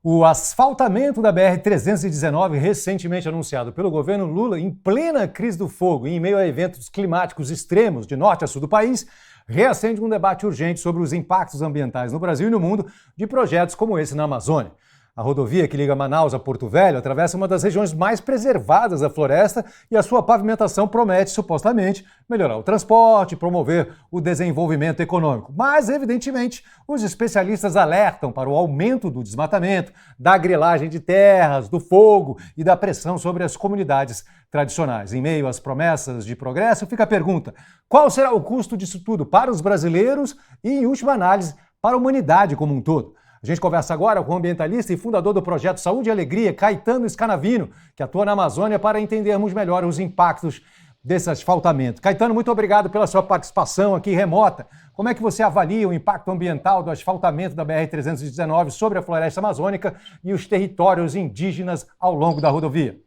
O asfaltamento da BR-319, recentemente anunciado pelo governo Lula, em plena crise do fogo e em meio a eventos climáticos extremos de norte a sul do país, reacende um debate urgente sobre os impactos ambientais no Brasil e no mundo de projetos como esse na Amazônia. A rodovia que liga Manaus a Porto Velho atravessa uma das regiões mais preservadas da floresta e a sua pavimentação promete, supostamente, melhorar o transporte e promover o desenvolvimento econômico. Mas, evidentemente, os especialistas alertam para o aumento do desmatamento, da grilagem de terras, do fogo e da pressão sobre as comunidades tradicionais. Em meio às promessas de progresso, fica a pergunta: qual será o custo disso tudo para os brasileiros e, em última análise, para a humanidade como um todo? A gente conversa agora com o ambientalista e fundador do projeto Saúde e Alegria, Caetano Scanavino, que atua na Amazônia, para entendermos melhor os impactos desse asfaltamento. Caetano, muito obrigado pela sua participação aqui remota. Como é que você avalia o impacto ambiental do asfaltamento da BR-319 sobre a floresta amazônica e os territórios indígenas ao longo da rodovia?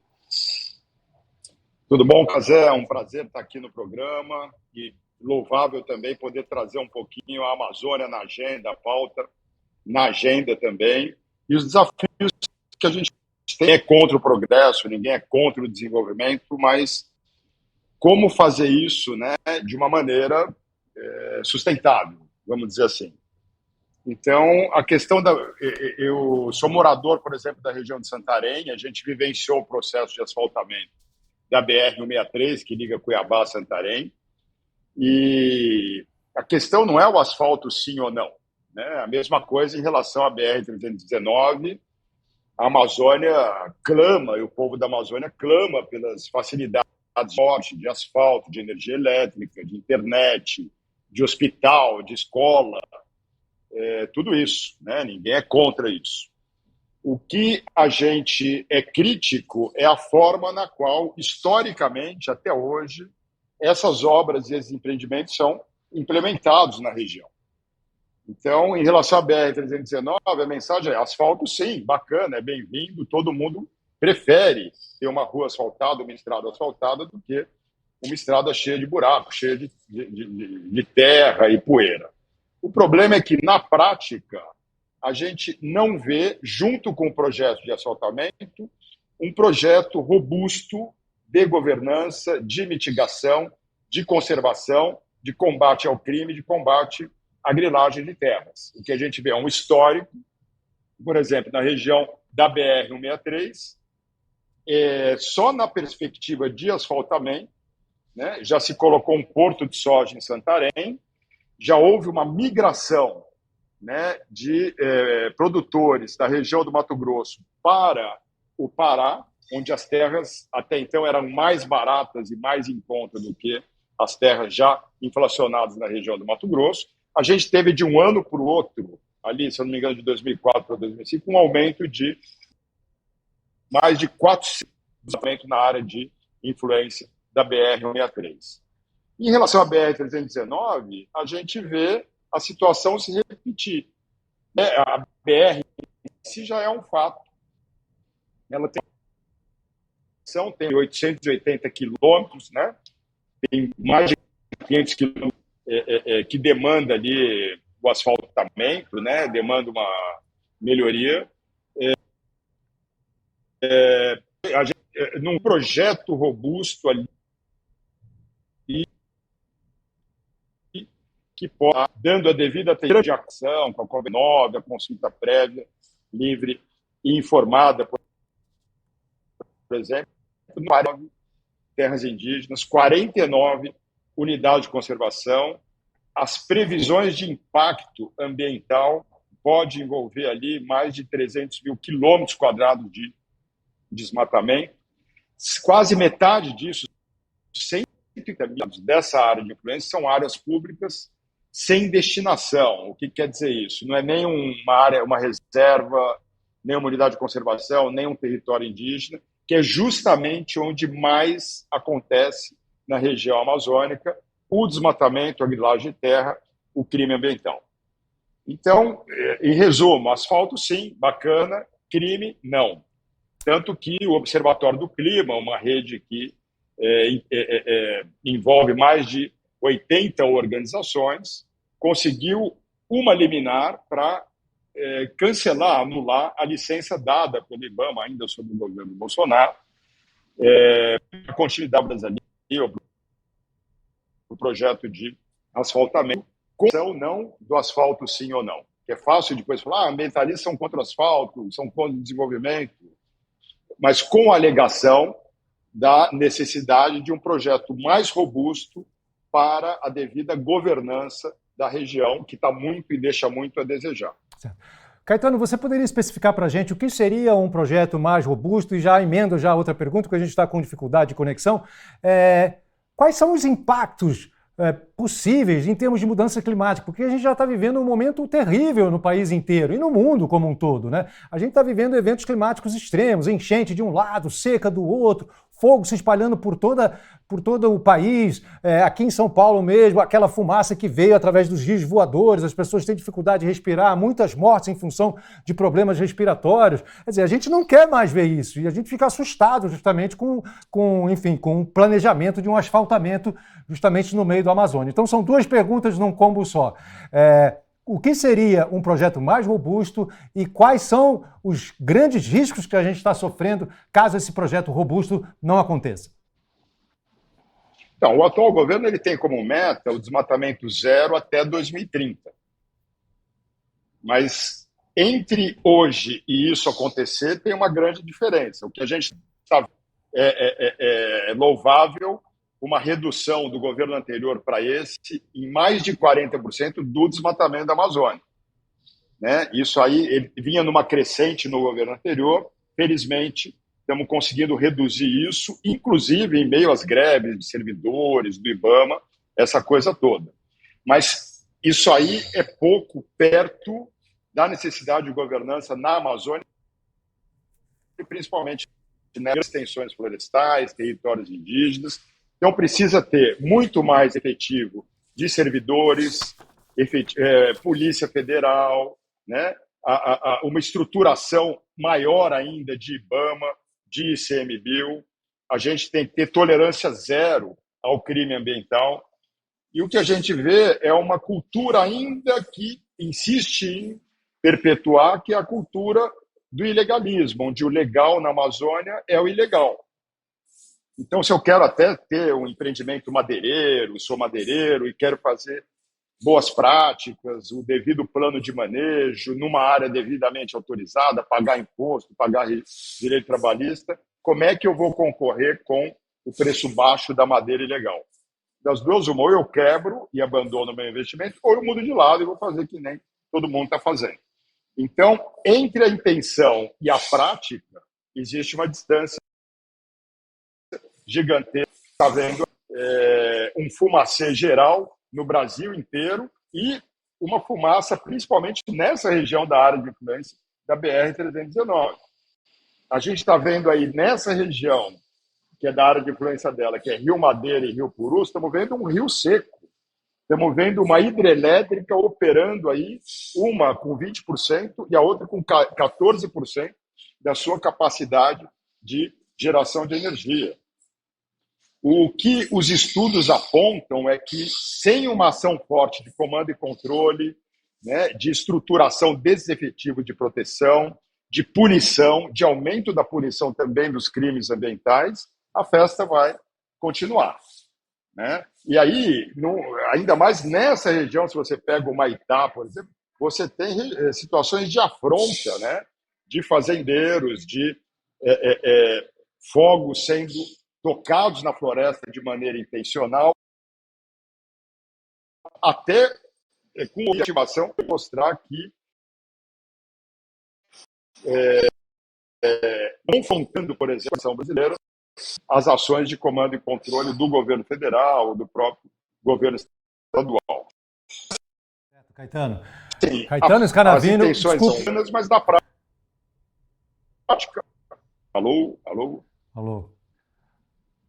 Tudo bom, Cazé? É um prazer estar aqui no programa e louvável também poder trazer um pouquinho a Amazônia na agenda, a pauta na agenda também, e os desafios que a gente tem. É contra o progresso, ninguém é contra o desenvolvimento, mas como fazer isso, né, de uma maneira sustentável, vamos dizer assim. Então, a questão da... Eu sou morador, por exemplo, da região de Santarém, a gente vivenciou o processo de asfaltamento da BR-163, que liga Cuiabá a Santarém, e a questão não é o asfalto sim ou não. A mesma coisa em relação à BR-319, a Amazônia clama, e o povo da Amazônia clama pelas facilidades de asfalto, de energia elétrica, de internet, de hospital, de escola, tudo isso, né? Ninguém é contra isso. O que a gente é crítico é a forma na qual, historicamente, até hoje, essas obras e esses empreendimentos são implementados na região. Então, em relação à BR-319, a mensagem é: asfalto sim, bacana, é bem-vindo, todo mundo prefere ter uma rua asfaltada, uma estrada asfaltada, do que uma estrada cheia de buracos, cheia de terra e poeira. O problema é que, na prática, a gente não vê, junto com o projeto de asfaltamento, um projeto robusto de governança, de mitigação, de conservação, de combate ao crime, de combate a grilagem de terras. O que a gente vê é um histórico, por exemplo, na região da BR-163, só na perspectiva de asfaltamento, né, já se colocou um porto de soja em Santarém, já houve uma migração, né, de produtores da região do Mato Grosso para o Pará, onde as terras até então eram mais baratas e mais em conta do que as terras já inflacionadas na região do Mato Grosso. A gente teve de um ano para o outro, ali, se eu não me engano, de 2004 para 2005, um aumento de mais de 400% na área de influência da BR-163. Em relação à BR-319, a gente vê a situação se repetir. A BR em si já é um fato. Ela tem 880 quilômetros, né? Tem mais de 500 quilômetros que demanda ali o asfaltamento, né? Demanda uma melhoria. Num projeto robusto ali, que pode, dando a devida atenção de ação, com a COP9, a consulta prévia, livre e informada, por exemplo, no área de terras indígenas, 49 unidades de conservação. As previsões de impacto ambiental pode envolver ali mais de 300 mil quilômetros quadrados de desmatamento. Quase metade disso, 130 mil dessa área de influência, são áreas públicas sem destinação. O que quer dizer isso? Não é nem uma área, uma reserva, nem uma unidade de conservação, nem um território indígena, que é justamente onde mais acontece na região amazônica o desmatamento, a grilagem de terra, o crime ambiental. Então, em resumo, asfalto sim, bacana, crime não. Tanto que o Observatório do Clima, uma rede que envolve mais de 80 organizações, conseguiu uma liminar para cancelar, anular a licença dada pelo IBAMA, ainda sob o governo Bolsonaro, para a continuidade das ali, o projeto de asfaltamento, com ou não do asfalto, sim ou não. Que é fácil depois falar, ambientalistas são contra o asfalto, são contra o desenvolvimento, mas com a alegação da necessidade de um projeto mais robusto para a devida governança da região, que está muito e deixa muito a desejar. Certo. Caetano, você poderia especificar para a gente o que seria um projeto mais robusto? E já emendo já outra pergunta, porque a gente está com dificuldade de conexão. Quais são os impactos possíveis em termos de mudança climática? Porque a gente já está vivendo um momento terrível no país inteiro e no mundo como um todo, né? A gente está vivendo eventos climáticos extremos, enchente de um lado, seca do outro, fogo se espalhando por todo o país, aqui em São Paulo mesmo, aquela fumaça que veio através dos rios voadores, as pessoas têm dificuldade de respirar, muitas mortes em função de problemas respiratórios. Quer dizer, a gente não quer mais ver isso e a gente fica assustado justamente com o planejamento de um asfaltamento justamente no meio do Amazônia. Então são duas perguntas num combo só. O que seria um projeto mais robusto e quais são os grandes riscos que a gente está sofrendo caso esse projeto robusto não aconteça? Então, o atual governo ele tem como meta o desmatamento zero até 2030. Mas entre hoje e isso acontecer tem uma grande diferença. O que a gente está é louvável uma redução do governo anterior para esse em mais de 40% do desmatamento da Amazônia. Né? Isso aí ele vinha numa crescente no governo anterior. Felizmente, estamos conseguindo reduzir isso, inclusive em meio às greves de servidores, do IBAMA, essa coisa toda. Mas isso aí é pouco perto da necessidade de governança na Amazônia, e principalmente nas extensões florestais, territórios indígenas. Então, precisa ter muito mais efetivo de servidores, Polícia Federal, né? Uma estruturação maior ainda de IBAMA, de ICMBio. A gente tem que ter tolerância zero ao crime ambiental. E o que a gente vê é uma cultura ainda que insiste em perpetuar, que é a cultura do ilegalismo, onde o legal na Amazônia é o ilegal. Então, se eu quero até ter um empreendimento madeireiro, sou madeireiro e quero fazer boas práticas, o devido plano de manejo, numa área devidamente autorizada, pagar imposto, pagar direito trabalhista, como é que eu vou concorrer com o preço baixo da madeira ilegal? Das duas, uma, ou eu quebro e abandono o meu investimento, ou eu mudo de lado e vou fazer que nem todo mundo está fazendo. Então, entre a intenção e a prática, existe uma distância gigantesca. Está vendo um fumacê geral no Brasil inteiro e uma fumaça principalmente nessa região da área de influência da BR-319. A gente está vendo aí nessa região, que é da área de influência dela, que é Rio Madeira e Rio Purus, estamos vendo um rio seco. Estamos vendo uma hidrelétrica operando aí, uma com 20% e a outra com 14% da sua capacidade de geração de energia. O que os estudos apontam é que, sem uma ação forte de comando e controle, né, de estruturação desses efetivos de proteção, de punição, de aumento da punição também dos crimes ambientais, a festa vai continuar. Né? E aí, ainda mais nessa região, se você pega o Maitá, por exemplo, você tem situações de afronta, né, de fazendeiros, de fogos sendo tocados na floresta de maneira intencional, até com motivação para mostrar que confrontando, por exemplo, a nação brasileira, as ações de comando e controle do governo federal, do próprio governo estadual. Caetano. Sim, Caetano Scanavino, as intenções são apenas, mas na prática... Alô? Alô.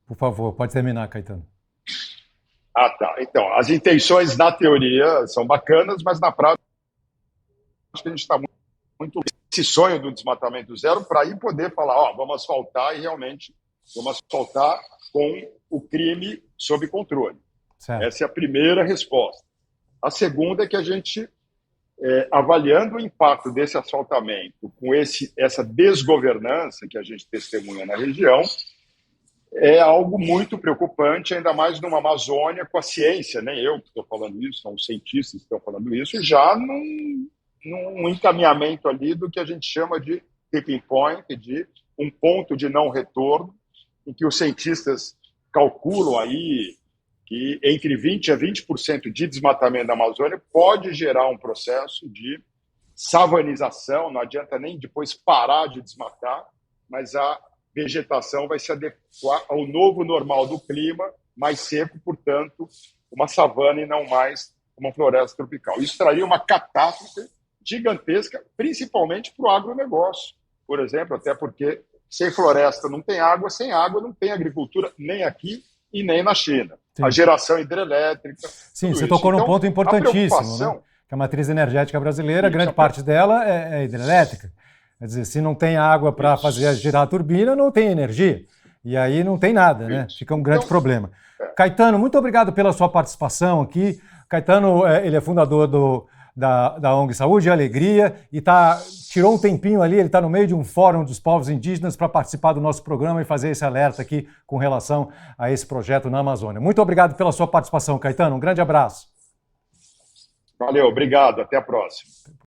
Por favor, pode terminar, Caetano. Ah, tá. Então, as intenções na teoria são bacanas, mas na prática a gente está muito esse sonho do desmatamento zero para aí poder falar, vamos asfaltar e realmente vamos asfaltar com o crime sob controle. Certo. Essa é a primeira resposta. A segunda é que a gente avaliando o impacto desse asfaltamento com essa desgovernança que a gente testemunha na região, é algo muito preocupante, ainda mais numa Amazônia com a ciência, nem eu que estou falando isso, são os cientistas que estão falando isso, já num encaminhamento ali do que a gente chama de tipping point, de um ponto de não retorno, em que os cientistas calculam aí que entre 20% a 20% de desmatamento da Amazônia pode gerar um processo de savanização, não adianta nem depois parar de desmatar, mas a vegetação vai se adequar ao novo normal do clima, mais seco, portanto, uma savana e não mais uma floresta tropical. Isso traria uma catástrofe gigantesca, principalmente para o agronegócio, por exemplo, até porque sem floresta não tem água, sem água não tem agricultura, nem aqui e nem na China. Sim. A geração hidrelétrica. Sim, você tocou num ponto importantíssimo, né? Que a matriz energética brasileira, grande parte dela é hidrelétrica. Quer dizer, se não tem água para fazer girar a turbina, não tem energia. E aí não tem nada, né? Fica um grande problema. Caetano, muito obrigado pela sua participação aqui. Caetano, ele é fundador da ONG Saúde e Alegria e tirou um tempinho ali, ele está no meio de um fórum dos povos indígenas para participar do nosso programa e fazer esse alerta aqui com relação a esse projeto na Amazônia. Muito obrigado pela sua participação, Caetano. Um grande abraço. Valeu, obrigado. Até a próxima.